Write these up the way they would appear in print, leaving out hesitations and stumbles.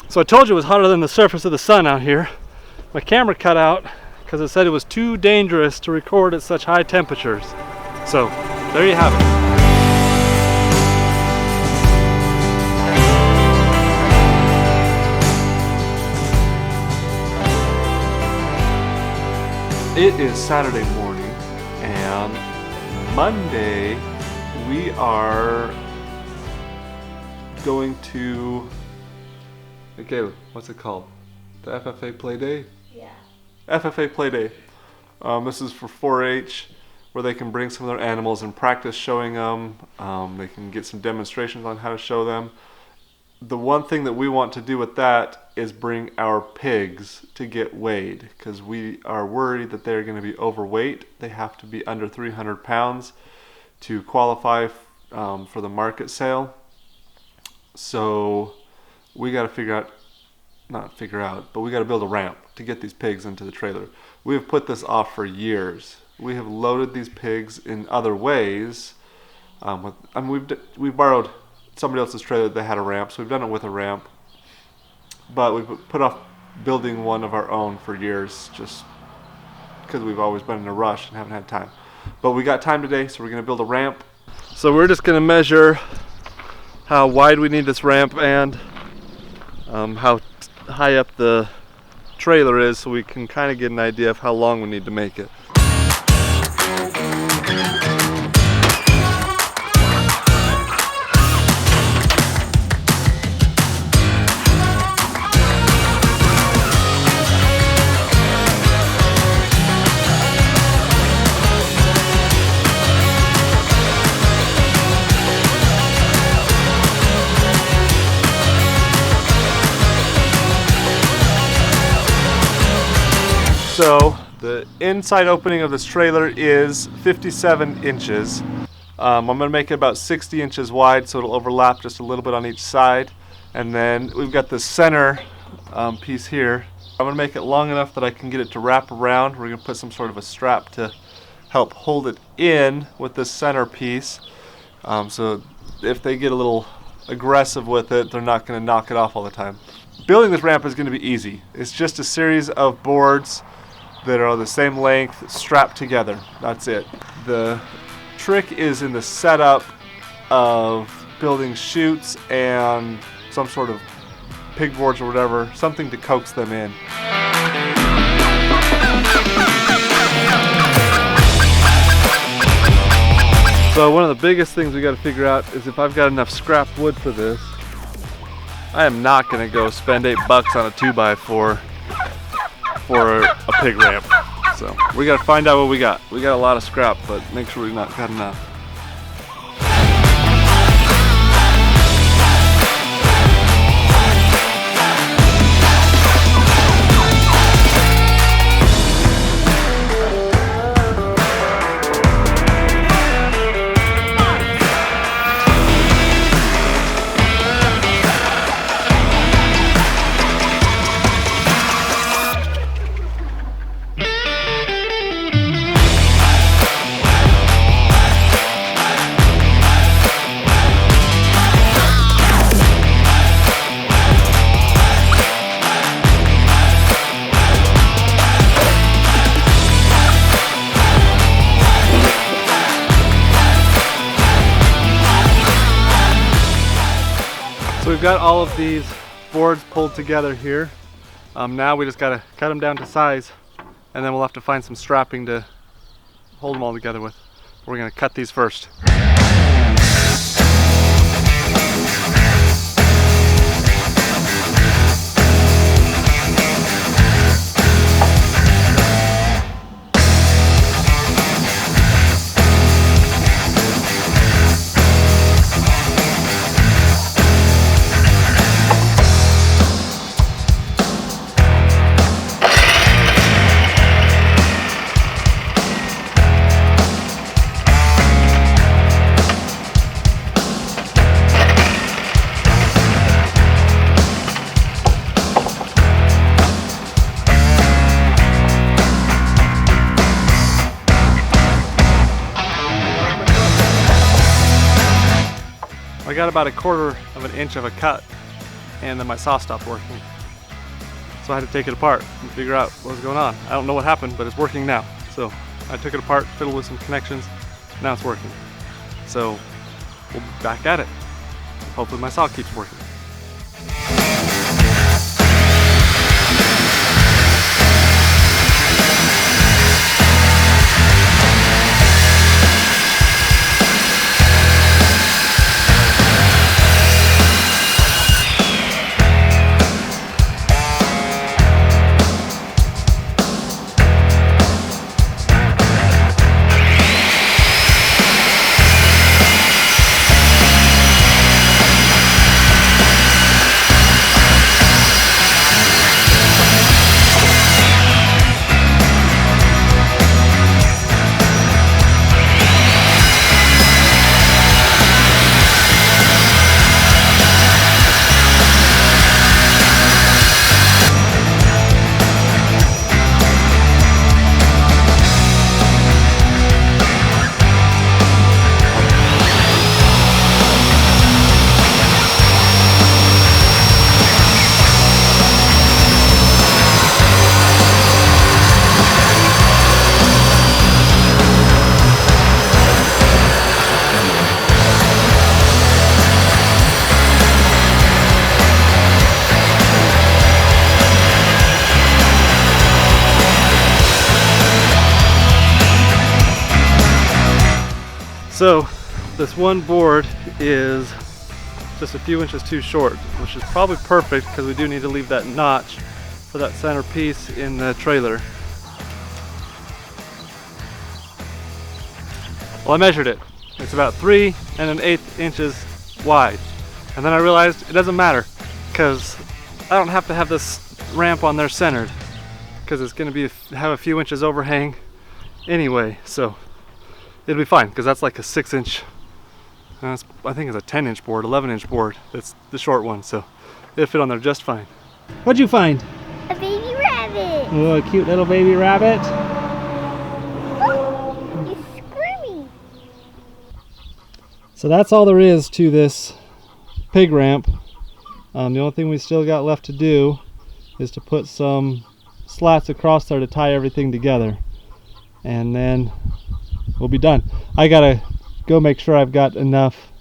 So I told you it was hotter than the surface of the sun out here. My camera cut out because it said it was too dangerous to record at such high temperatures. So there you have it. It is Saturday morning, and Monday we are going to, okay, what's it called? The FFA Play Day? Yeah. FFA Play Day. This is for 4-H, where they can bring some of their animals and practice showing them. They can get some demonstrations on how to show them. The one thing that we want to do with that is bring our pigs to get weighed, because we are worried that they're going to be overweight. They have to be under 300 pounds to qualify for the market sale. So we got to but we got to build a ramp to get these pigs into the trailer. We have put this off for years. We have loaded these pigs in other ways. We've borrowed somebody else's trailer that had a ramp, so we've done it with a ramp. But we've put off building one of our own for years, just because we've always been in a rush and haven't had time. But we got time today, so we're going to build a ramp. So we're just going to measure how wide we need this ramp and how high up the trailer is, so we can kind of get an idea of how long we need to make it. So the inside opening of this trailer is 57 inches. I'm going to make it about 60 inches wide, so it'll overlap just a little bit on each side. And then we've got the center piece here. I'm going to make it long enough that I can get it to wrap around. We're going to put some sort of a strap to help hold it in with this center piece. So if they get a little aggressive with it, they're not going to knock it off all the time. Building this ramp is going to be easy. It's just a series of boards that are the same length strapped together. That's it. The trick is in the setup of building chutes and some sort of pig boards or whatever, something to coax them in. So one of the biggest things we got to figure out is if I've got enough scrap wood for this. I am not going to go spend $8 on a 2x4 for a pig ramp. So we got to find out what we got. We got a lot of scrap, but make sure we've not got enough. So we've got all of these boards pulled together here. Now we just gotta cut them down to size, and then we'll have to find some strapping to hold them all together with. We're gonna cut these first. I got about 1/4 of an inch of a cut and then my saw stopped working. So I had to take it apart and figure out what was going on. I don't know what happened, but it's working now. So I took it apart, fiddled with some connections, now it's working. So we'll be back at it. Hopefully my saw keeps working. So this one board is just a few inches too short, which is probably perfect because we do need to leave that notch for that center piece in the trailer. Well, I measured it. It's about 3 1/8 inches wide. And then I realized it doesn't matter because I don't have to have this ramp on there centered because it's going to have a few inches overhang anyway. So it'll be fine because that's like a 6-inch, I think it's a 10-inch board, 11-inch board. That's the short one, so it'll fit on there just fine. What'd you find? A baby rabbit. Oh, a cute little baby rabbit. Oh, he's squirming. So that's all there is to this pig ramp. The only thing we still got left to do is to put some slats across there to tie everything together. And then we'll be done. I gotta go make sure I've got enough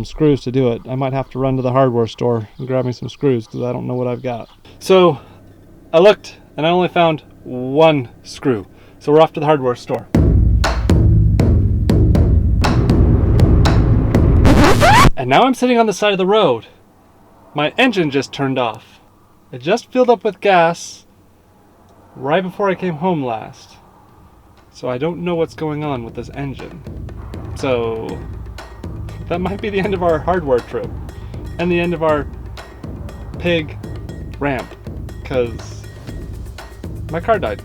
screws to do it. I might have to run to the hardware store and grab me some screws because I don't know what I've got. So I looked and I only found 1 screw. So we're off to the hardware store. And now I'm sitting on the side of the road. My engine just turned off. It just filled up with gas right before I came home last. So I don't know what's going on with this engine. So that might be the end of our hardware trip and the end of our pig ramp because my car died.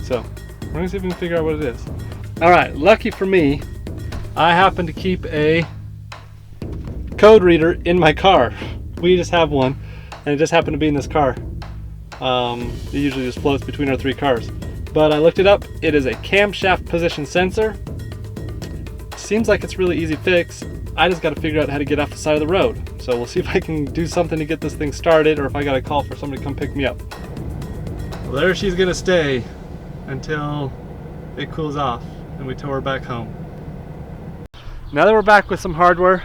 So we're gonna see if we can figure out what it is. All right, lucky for me, I happen to keep a code reader in my car. We just have one and it just happened to be in this car. It usually just floats between our 3 cars. But I looked it up. It is a camshaft position sensor. Seems like it's really easy fix. I just got to figure out how to get off the side of the road. So we'll see if I can do something to get this thing started or if I got to call for somebody to come pick me up. Well, there she's going to stay until it cools off and we tow her back home. Now that we're back with some hardware,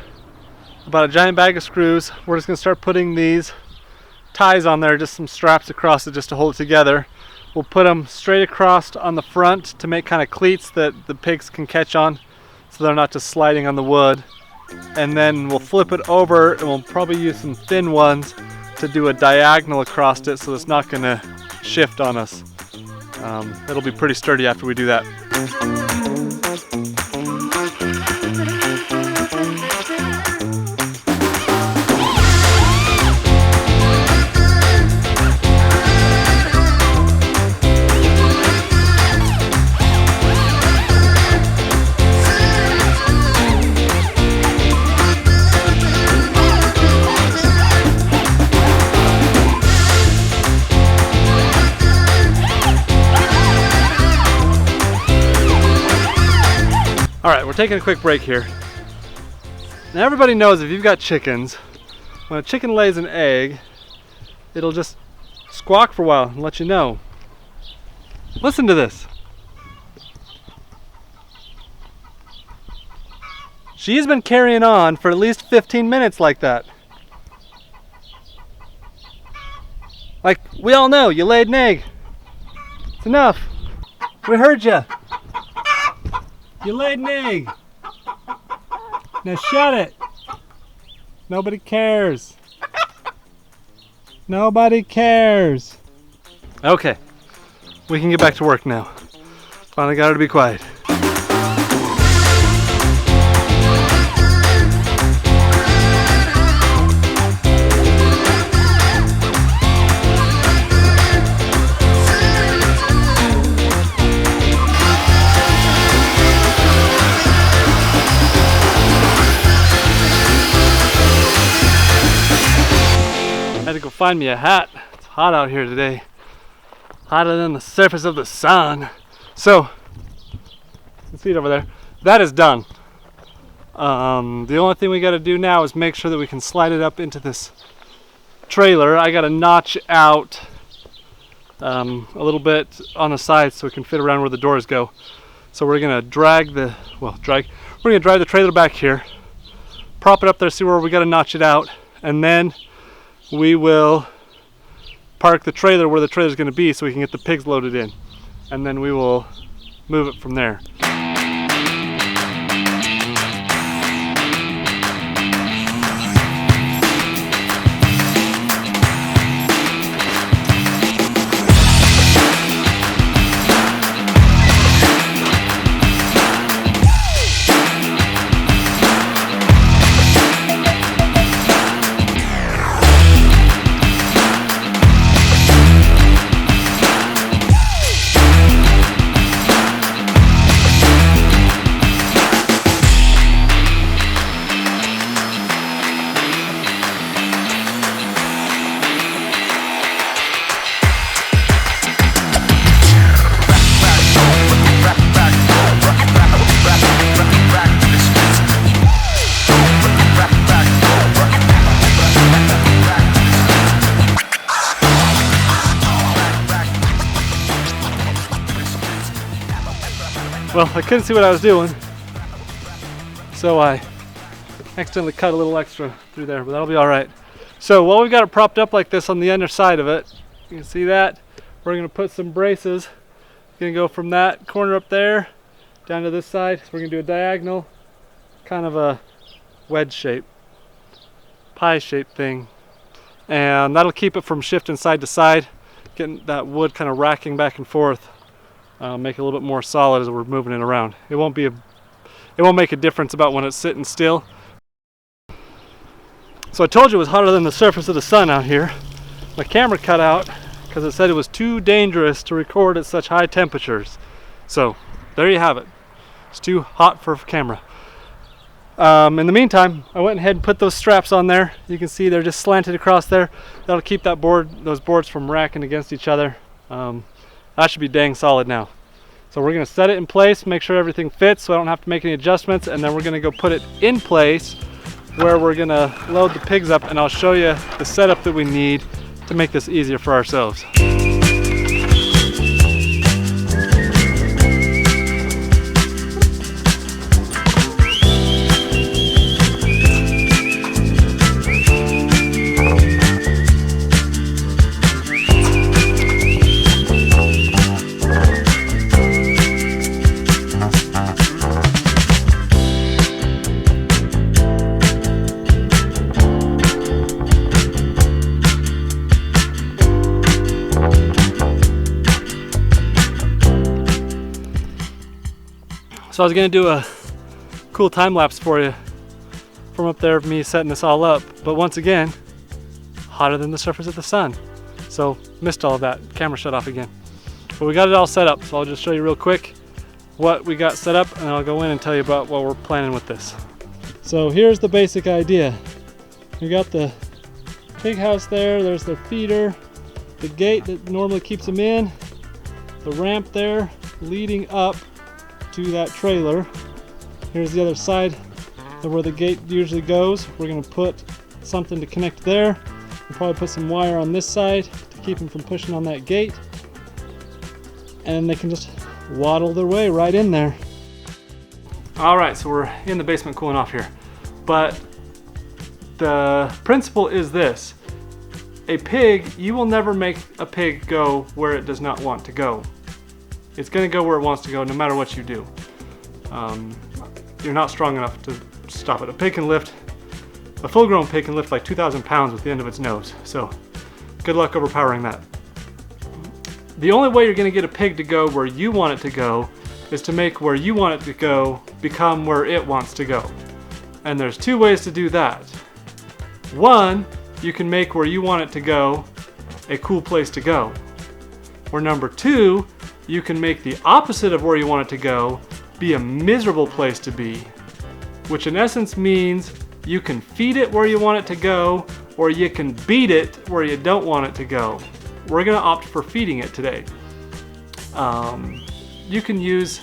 about a giant bag of screws, we're just going to start putting these ties on there, just some straps across it just to hold it together. We'll put them straight across on the front to make kind of cleats that the pigs can catch on so they're not just sliding on the wood. And then we'll flip it over and we'll probably use some thin ones to do a diagonal across it so it's not going to shift on us. It'll be pretty sturdy after we do that. Alright, we're taking a quick break here. Now everybody knows if you've got chickens, when a chicken lays an egg, it'll just squawk for a while and let you know. Listen to this. She's been carrying on for at least 15 minutes like that. Like, we all know, you laid an egg. It's enough. We heard you. You laid an egg. Now shut it. Nobody cares. Nobody cares. Okay, we can get back to work now. Finally got her to be quiet. I had to go find me a hat. It's hot out here today. Hotter than the surface of the sun. So, you can see it over there. That is done. The only thing we got to do now is make sure that we can slide it up into this trailer. I got to notch out a little bit on the side so it can fit around where the doors go. So we're gonna drag the trailer back here, prop it up there, see where we got to notch it out, and then we will park the trailer where the trailer is going to be so we can get the pigs loaded in, and then we will move it from there. Well, I couldn't see what I was doing, so I accidentally cut a little extra through there, but that'll be all right. So while we've got it propped up like this on the underside of it, you can see that, we're going to put some braces. Going to go from that corner up there down to this side. So we're going to do a diagonal, kind of a wedge shape, pie shaped thing, and that'll keep it from shifting side to side, getting that wood kind of racking back and forth. Make it a little bit more solid as we're moving it around. It won't make a difference about when it's sitting still. So I told you it was hotter than the surface of the sun out here. My camera cut out because it said it was too dangerous to record at such high temperatures. So there you have it. It's too hot for camera. In the meantime, I went ahead and put those straps on there. You can see they're just slanted across there. That'll keep those boards from racking against each other. That should be dang solid now. So we're going to set it in place, make sure everything fits so I don't have to make any adjustments, and then we're going to go put it in place where we're going to load the pigs up, and I'll show you the setup that we need to make this easier for ourselves. So I was going to do a cool time lapse for you from up there of me setting this all up, but once again, hotter than the surface of the sun. So missed all of that, camera shut off again. But we got it all set up, so I'll just show you real quick what we got set up, and I'll go in and tell you about what we're planning with this. So here's the basic idea. We got the pig house there, there's the feeder, the gate that normally keeps them in, the ramp there leading up to that trailer. Here's the other side of where the gate usually goes. We're going to put something to connect there. We'll probably put some wire on this side to keep them from pushing on that gate. And they can just waddle their way right in there. All right, so we're in the basement cooling off here. But the principle is this. A pig, you will never make a pig go where it does not want to go. It's gonna go where it wants to go no matter what you do. You're not strong enough to stop it. A full-grown pig can lift like 2,000 pounds with the end of its nose. So good luck overpowering that. The only way you're gonna get a pig to go where you want it to go is to make where you want it to go become where it wants to go. And there's two ways to do that. One, you can make where you want it to go a cool place to go. Or number two, you can make the opposite of where you want it to go be a miserable place to be, which in essence means you can feed it where you want it to go, or you can beat it where you don't want it to go. We're gonna opt for feeding it today. You can use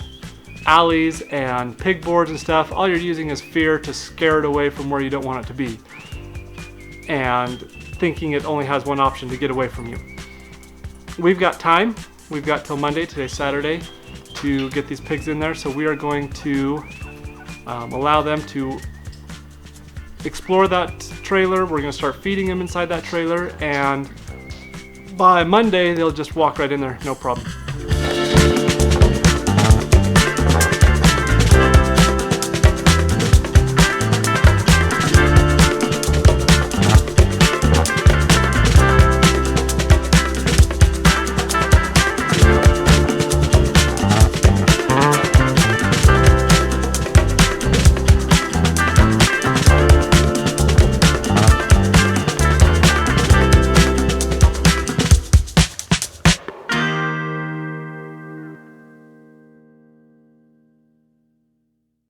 alleys and pig boards and stuff. All you're using is fear to scare it away from where you don't want it to be, and thinking it only has one option to get away from you. We've got time. We've got till Monday, today's Saturday, to get these pigs in there. So we are going to allow them to explore that trailer. We're going to start feeding them inside that trailer, and by Monday they'll just walk right in there, no problem.